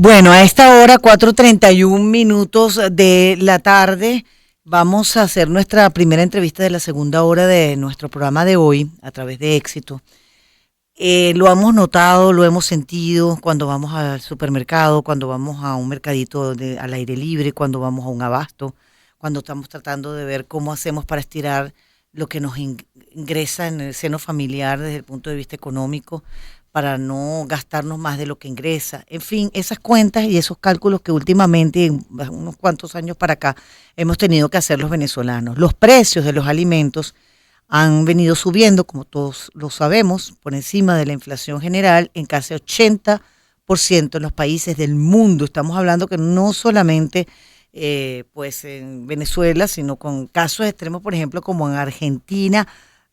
Bueno, a esta hora, 4:31 de la tarde, vamos a hacer nuestra primera entrevista de la segunda hora de nuestro programa de hoy a través de Éxito. Lo hemos notado, lo hemos sentido cuando vamos al supermercado, cuando vamos a un mercadito al aire libre, cuando vamos a un abasto, cuando estamos tratando de ver cómo hacemos para estirar lo que nos ingresa en el seno familiar desde el punto de vista económico, para no gastarnos más de lo que ingresa. En fin, esas cuentas y esos cálculos que últimamente, en unos cuantos años para acá, hemos tenido que hacer los venezolanos. Los precios de los alimentos han venido subiendo, como todos lo sabemos, por encima de la inflación general en casi 80% en los países del mundo. Estamos hablando que no solamente pues en Venezuela, sino con casos extremos, por ejemplo, como en Argentina,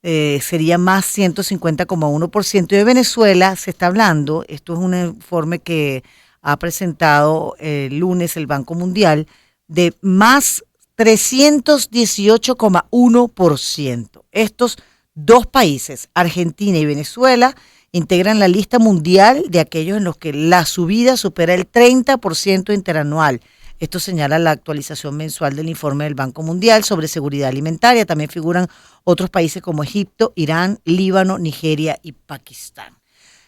sería más 150,1%. Y de Venezuela se está hablando, esto es un informe que ha presentado el lunes el Banco Mundial, de más 318,1%. Estos dos países, Argentina y Venezuela, integran la lista mundial de aquellos en los que la subida supera el 30% interanual. Esto señala la actualización mensual del informe del Banco Mundial sobre seguridad alimentaria. También figuran otros países como Egipto, Irán, Líbano, Nigeria y Pakistán.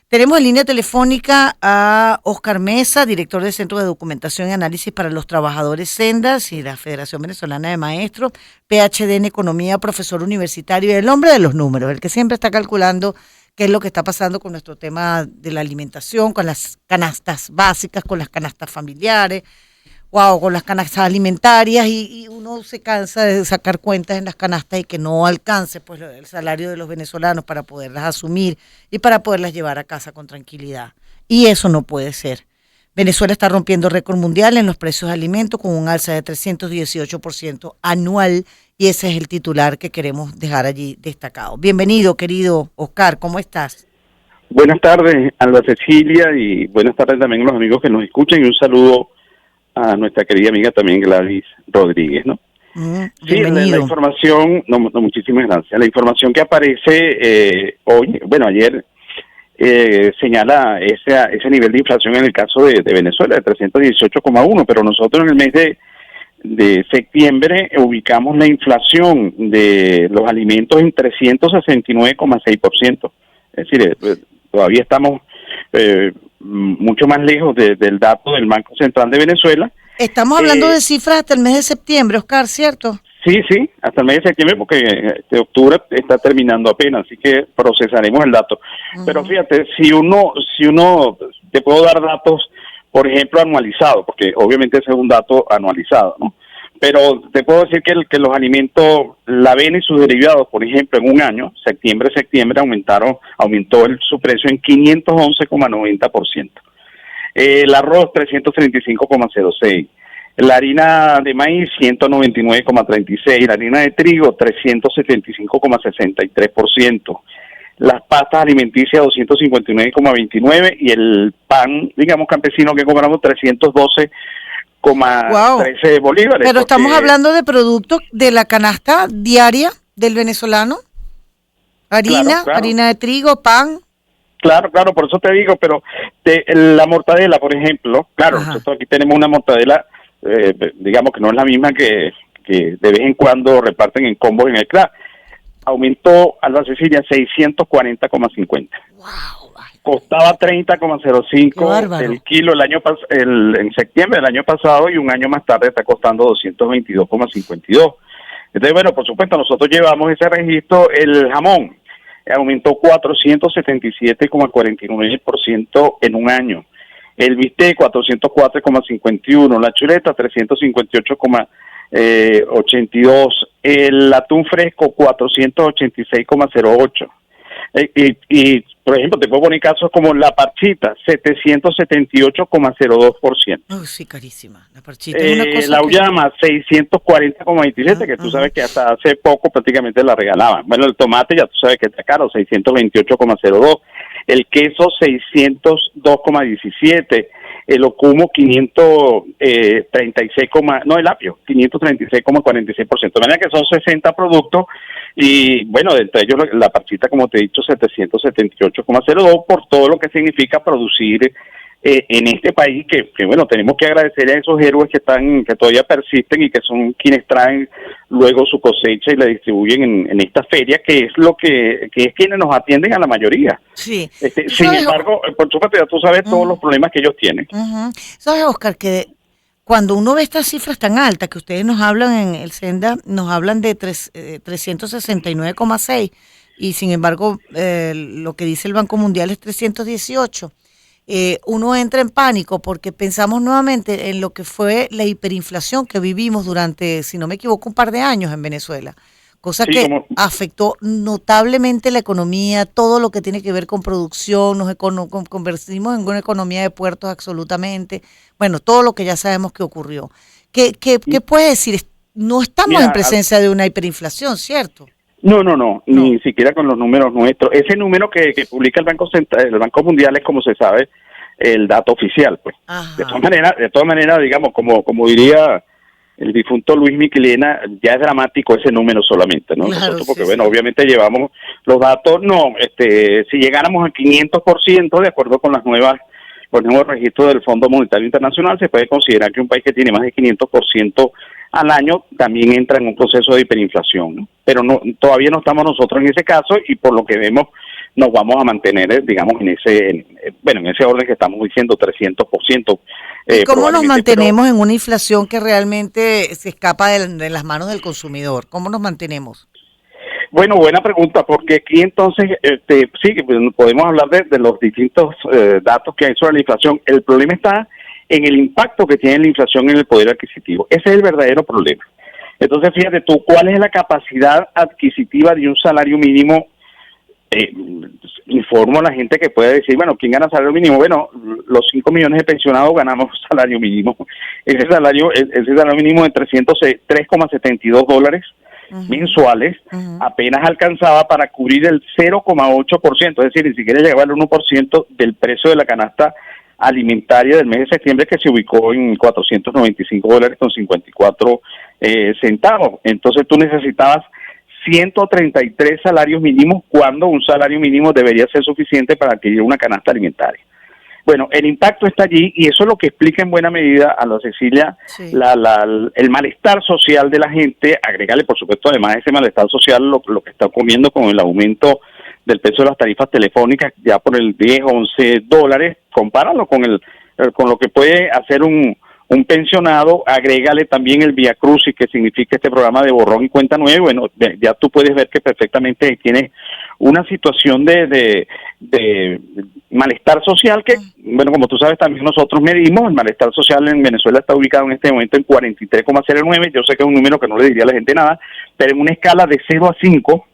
Tenemos en línea telefónica a Oscar Mesa, director del Centro de Documentación y Análisis para los Trabajadores Sendas y la Federación Venezolana de Maestros, PhD en Economía, profesor universitario y el hombre de los números, el que siempre está calculando qué es lo que está pasando con nuestro tema de la alimentación, con las canastas básicas, con las canastas familiares, con las canastas alimentarias y uno se cansa de sacar cuentas en las canastas y que no alcance pues el salario de los venezolanos para poderlas asumir y para poderlas llevar a casa con tranquilidad. Y eso no puede ser. Venezuela está rompiendo récord mundial en los precios de alimentos con un alza de 318% anual y ese es el titular que queremos dejar allí destacado. Bienvenido, querido Oscar, ¿cómo estás? Buenas tardes, Alba Cecilia, y buenas tardes también a los amigos que nos escuchan y un saludo a nuestra querida amiga también Gladys Rodríguez, ¿no? Sí, la información, muchísimas gracias. La información que aparece hoy, ayer, señala ese nivel de inflación en el caso de Venezuela, de 318,1, pero nosotros en el mes de septiembre ubicamos la inflación de los alimentos en 369,6%. Es decir, todavía estamos mucho más lejos del dato del Banco Central de Venezuela. Estamos hablando de cifras hasta el mes de septiembre, Oscar, ¿cierto? Sí, hasta el mes de septiembre, porque de octubre está terminando apenas, así que procesaremos el dato. Uh-huh. Pero fíjate, si uno te puedo dar datos, por ejemplo, anualizados, porque obviamente ese es un dato anualizado, ¿no? Pero te puedo decir que los alimentos, la avena y sus derivados, por ejemplo, en un año, septiembre, aumentó su precio en 511,90%. El arroz, 335,06%. La harina de maíz, 199,36%. La harina de trigo, 375,63%. Las pastas alimenticias, 259,29%. Y el pan, digamos, campesino que cobramos, 312,13 bolívares. Pero estamos hablando de productos de la canasta diaria del venezolano. Harina, claro. Harina de trigo, pan. Claro, por eso te digo, pero la mortadela, por ejemplo, claro, ajá, nosotros aquí tenemos una mortadela, digamos que no es la misma que de vez en cuando reparten en combos en el CLA. Aumentó, Alba Cecilia, 640,50. Wow. Costaba 30,05 el kilo en septiembre del año pasado, y un año más tarde está costando 222,52. Entonces, por supuesto, nosotros llevamos ese registro. El jamón aumentó 477,49% en un año. El bistec, 404,51. La chuleta, 358,82. El atún fresco, 486,08. Y por ejemplo, te puedo poner casos como la parchita, 778,02%. Sí, carísima. La parchita la uyama, 640,27, que tú sabes que hasta hace poco prácticamente la regalaban. Bueno, el tomate ya tú sabes que está caro, 628,02. El queso, 602,17. El ocumo, 536, el apio, 536,46%. De manera que son 60 productos y, de entre ellos la parchita, como te he dicho, 778,02 por todo lo que significa producir en este país que bueno, tenemos que agradecer a esos héroes que todavía persisten y que son quienes traen luego su cosecha y la distribuyen en esta feria, que es que es quienes nos atienden a la mayoría. Sí. Sin embargo, por supuesto, ya tú sabes todos los problemas que ellos tienen. ¿Sabes, Oscar, que cuando uno ve estas cifras tan altas que ustedes nos hablan en el Senda, nos hablan de 369,6 y sin embargo lo que dice el Banco Mundial es 318? Uno entra en pánico porque pensamos nuevamente en lo que fue la hiperinflación que vivimos durante, si no me equivoco, un par de años en Venezuela, cosa que afectó notablemente la economía, todo lo que tiene que ver con producción, nos convertimos en una economía de puertos absolutamente, bueno, todo lo que ya sabemos que ocurrió. ¿Qué puedes decir? No estamos en presencia de una hiperinflación, ¿cierto? No, ni siquiera con los números nuestros. Ese número que publica el Banco Central, el Banco Mundial, es, como se sabe, el dato oficial, pues. De todas maneras, digamos, como diría el difunto Luis Miquelena, ya es dramático ese número solamente, ¿no? Claro, nosotros, porque obviamente llevamos los datos, si llegáramos al 500%, de acuerdo con los nuevos registros del Fondo Monetario Internacional, se puede considerar que un país que tiene más de 500% al año también entra en un proceso de hiperinflación, ¿no? Pero todavía no estamos nosotros en ese caso y por lo que vemos nos vamos a mantener, digamos, en ese orden que estamos diciendo, 300%. ¿Cómo nos mantenemos en una inflación que realmente se escapa de las manos del consumidor? ¿Cómo nos mantenemos? Bueno, buena pregunta, porque aquí entonces, sí, podemos hablar de los distintos datos que hay sobre la inflación. El problema está en el impacto que tiene la inflación en el poder adquisitivo. Ese es el verdadero problema. Entonces, fíjate tú, ¿cuál es la capacidad adquisitiva de un salario mínimo? Informo a la gente que puede decir, bueno, ¿quién gana salario mínimo? Bueno, los 5 millones de pensionados ganamos salario mínimo. Ese salario mínimo de $3,72 mensuales, apenas alcanzaba para cubrir el 0,8%, es decir, ni siquiera llegaba al 1% del precio de la canasta alimentaria del mes de septiembre, que se ubicó en $495.54. Entonces tú necesitabas 133 salarios mínimos cuando un salario mínimo debería ser suficiente para adquirir una canasta alimentaria. Bueno, el impacto está allí y eso es lo que explica en buena medida a la Cecilia el malestar social de la gente. Agregarle, por supuesto, además de ese malestar social, lo que está ocurriendo con el aumento del precio de las tarifas telefónicas ya por el $10-11. Compáralo con lo que puede hacer un pensionado. Agrégale también el Vía Crucis, que significa este programa de borrón y cuenta nueva. Bueno, ya tú puedes ver que perfectamente tienes una situación de malestar social que, bueno, como tú sabes, también nosotros medimos. El malestar social en Venezuela está ubicado en este momento en 43,09. Yo sé que es un número que no le diría a la gente nada, pero en una escala de 0 a 5,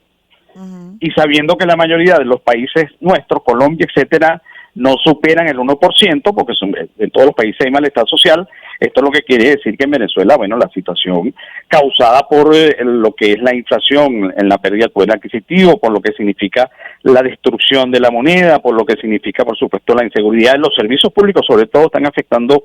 y sabiendo que la mayoría de los países nuestros, Colombia, etcétera, no superan el 1%, porque en todos los países hay malestar social. Esto es lo que quiere decir que en Venezuela, bueno, la situación causada por lo que es la inflación, en la pérdida del poder adquisitivo, por lo que significa la destrucción de la moneda, por lo que significa, por supuesto, la inseguridad de los servicios públicos, sobre todo están afectando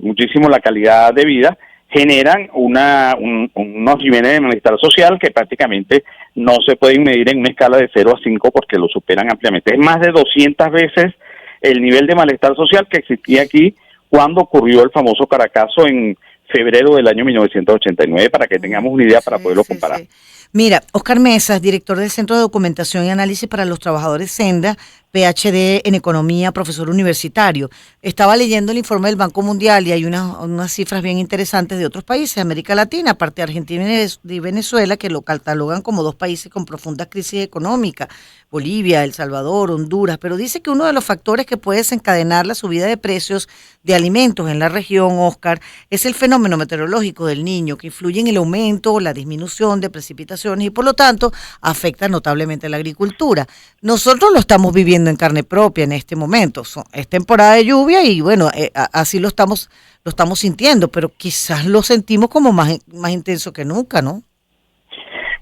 muchísimo la calidad de vida, generan unos niveles de malestar social que prácticamente no se pueden medir en una escala de 0 a 5 porque lo superan ampliamente. Es más de 200 veces el nivel de malestar social que existía aquí cuando ocurrió el famoso Caracazo en febrero del año 1989, para que tengamos una idea para poderlo comparar. Sí. Mira, Oscar Mesas, director del Centro de Documentación y Análisis para los Trabajadores Senda, PhD en Economía, profesor universitario. Estaba leyendo el informe del Banco Mundial y hay unas cifras bien interesantes de otros países de América Latina, aparte de Argentina y Venezuela, que lo catalogan como dos países con profunda crisis económica, Bolivia, El Salvador, Honduras, pero dice que uno de los factores que puede desencadenar la subida de precios de alimentos en la región, Oscar, es el fenómeno meteorológico del Niño, que influye en el aumento o la disminución de precipitaciones y por lo tanto afecta notablemente a la agricultura. Nosotros lo estamos viviendo en carne propia en este momento. Es temporada de lluvia y bueno, así lo estamos sintiendo, pero quizás lo sentimos como más intenso que nunca, ¿no?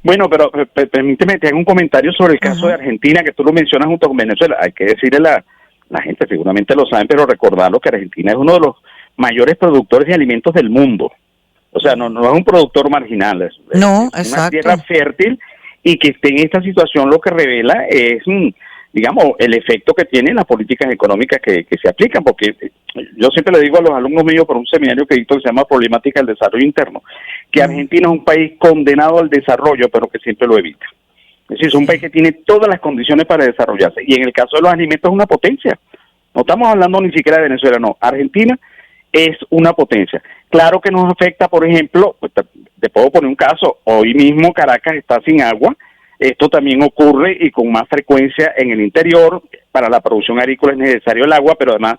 Bueno, pero permíteme, te hago un comentario sobre el caso de Argentina, que tú lo mencionas junto con Venezuela. Hay que decirle a la gente, seguramente lo saben, pero recordarlo que Argentina es uno de los mayores productores de alimentos del mundo. O sea, no es un productor marginal, es una tierra fértil, y que esté en esta situación lo que revela es digamos, el efecto que tienen las políticas económicas que se aplican, porque yo siempre le digo a los alumnos míos por un seminario que dicto que se llama Problemática del Desarrollo Interno, que Argentina es un país condenado al desarrollo, pero que siempre lo evita. Es decir, es un país que tiene todas las condiciones para desarrollarse, y en el caso de los alimentos es una potencia. No estamos hablando ni siquiera de Venezuela, no. Argentina es una potencia. Claro que nos afecta, por ejemplo, pues te puedo poner un caso, hoy mismo Caracas está sin agua. Esto también ocurre y con más frecuencia en el interior. Para la producción agrícola es necesario el agua, pero además,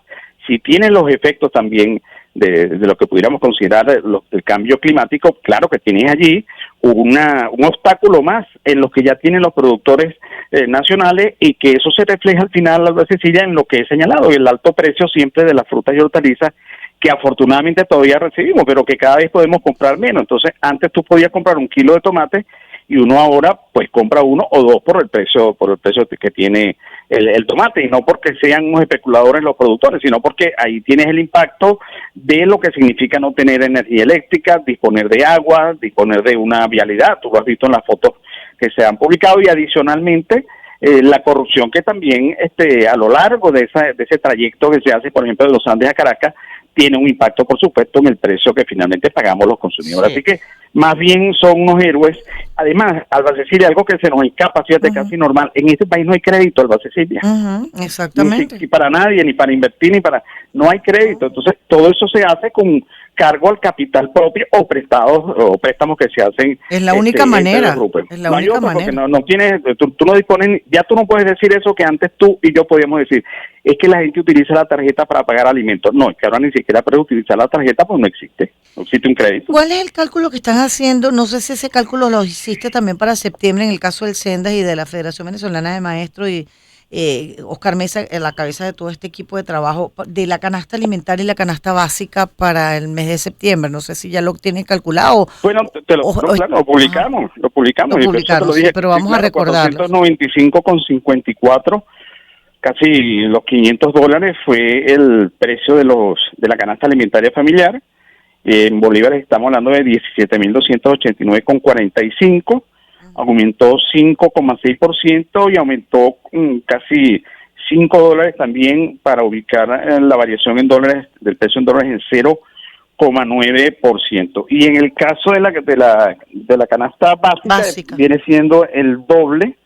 si tiene los efectos también de lo que pudiéramos considerar el cambio climático, claro que tienes allí un obstáculo más en los que ya tienen los productores nacionales, y que eso se refleja al final, Cecilia, en lo que he señalado, el alto precio siempre de las frutas y hortalizas, que afortunadamente todavía recibimos, pero que cada vez podemos comprar menos. Entonces, antes tú podías comprar 1 kilo de tomate y uno ahora pues compra 1 o 2 por el precio que tiene el tomate, y no porque sean unos especuladores los productores, sino porque ahí tienes el impacto de lo que significa no tener energía eléctrica, disponer de agua, disponer de una vialidad. Tú lo has visto en las fotos que se han publicado, y adicionalmente la corrupción que también a lo largo de ese trayecto que se hace, por ejemplo, de los Andes a Caracas, tiene un impacto, por supuesto, en el precio que finalmente pagamos los consumidores. Sí. Así que más bien son unos héroes. Además, Alba Cecilia, algo que se nos escapa, fíjate, casi normal, en este país no hay crédito, Alba Cecilia. Exactamente. Ni para nadie, ni para invertir, no hay crédito. Entonces, todo eso se hace con cargo al capital propio o préstamos que se hacen. Es la única manera. Es la única manera. No tienes, tú no dispones, ya tú no puedes decir eso que antes tú y yo podíamos decir. Es que la gente utiliza la tarjeta para pagar alimentos. No, es que ahora ni siquiera puedes utilizar la tarjeta, pues no existe un crédito. ¿Cuál es el cálculo que están haciendo? No sé si ese cálculo lo hiciste también para septiembre en el caso del Sendas y de la Federación Venezolana de Maestros, y Oscar Mesa en la cabeza de todo este equipo de trabajo, de la canasta alimentaria y la canasta básica para el mes de septiembre. No sé si ya lo tienen calculado. Bueno, claro, lo publicamos. Lo publicaron, dije, pero vamos a recordarlo. 495,54, casi los $500 fue el precio de la canasta alimentaria familiar. En bolívares estamos hablando de 17.289,45. Aumentó 5,6% y aumentó casi $5 también, para ubicar la variación en dólares, del peso en dólares, en 0,9%. Y en el caso de la canasta básica viene siendo el doble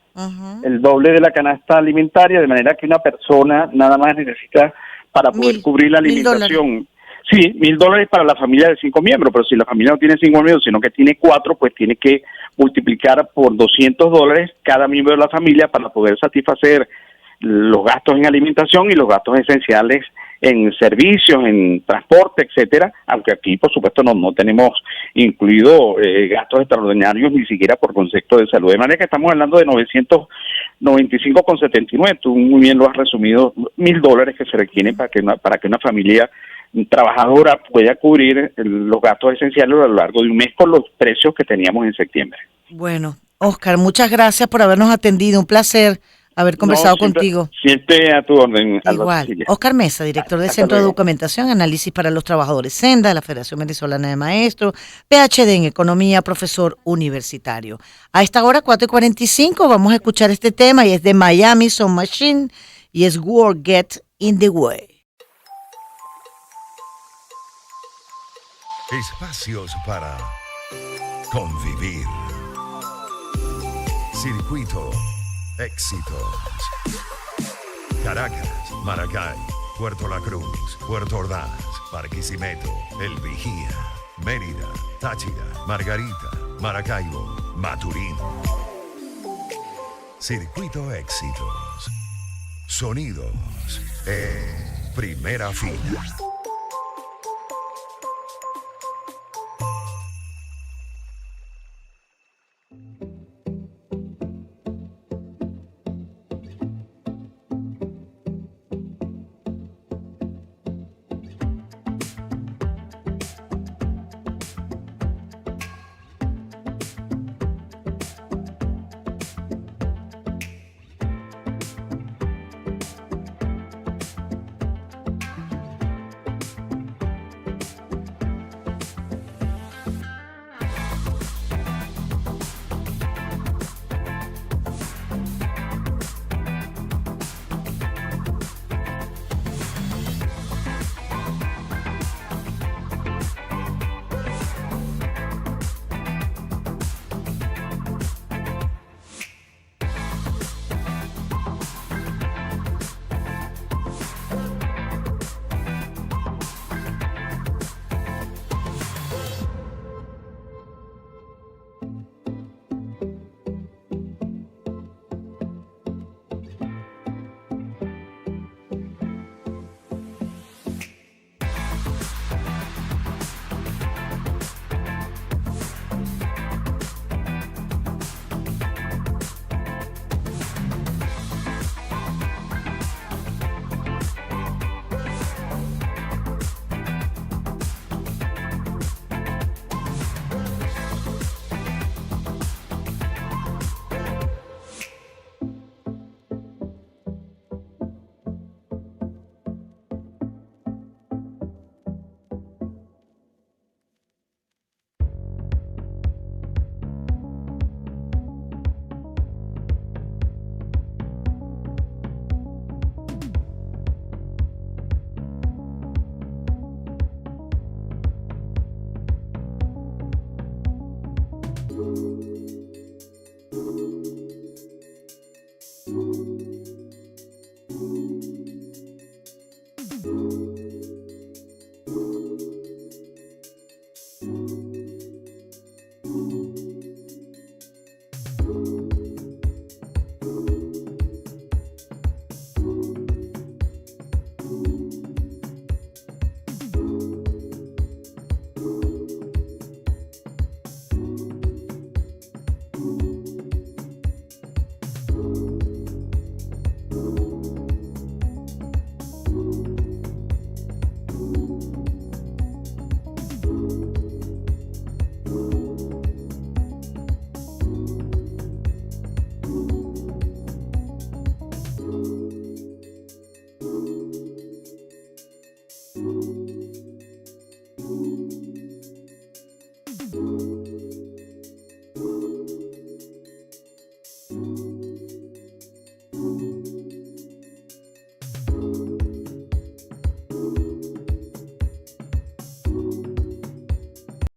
de la canasta alimentaria, de manera que una persona nada más necesita, para poder cubrir la alimentación. Sí, $1,000 para la familia de 5 miembros, pero si la familia no tiene 5 miembros, sino que tiene 4, pues tiene que multiplicar por $200 cada miembro de la familia para poder satisfacer los gastos en alimentación y los gastos esenciales en servicios, en transporte, etcétera, aunque aquí, por supuesto, no tenemos incluido gastos extraordinarios, ni siquiera por concepto de salud. De manera que estamos hablando de 995,79. Tú muy bien lo has resumido, $1,000 que se requieren para que una familia trabajadora pueda cubrir los gastos esenciales a lo largo de un mes con los precios que teníamos en septiembre. Bueno, Oscar, muchas gracias por habernos atendido. Un placer haber conversado contigo. Siempre a tu orden. Igual. Oscar Mesa, director del Centro de Documentación y Análisis para los Trabajadores Senda, de la Federación Venezolana de Maestros, PhD en Economía, profesor universitario. A esta hora, 4:45, vamos a escuchar este tema, y es de Miami Sound Machine, y es World Get in the Way. Espacios para convivir. Circuito Éxitos. Caracas, Maracay, Puerto La Cruz, Puerto Ordaz, Barquisimeto, El Vigía, Mérida, Táchira, Margarita, Maracaibo, Maturín. Circuito Éxitos. Sonidos en primera fila.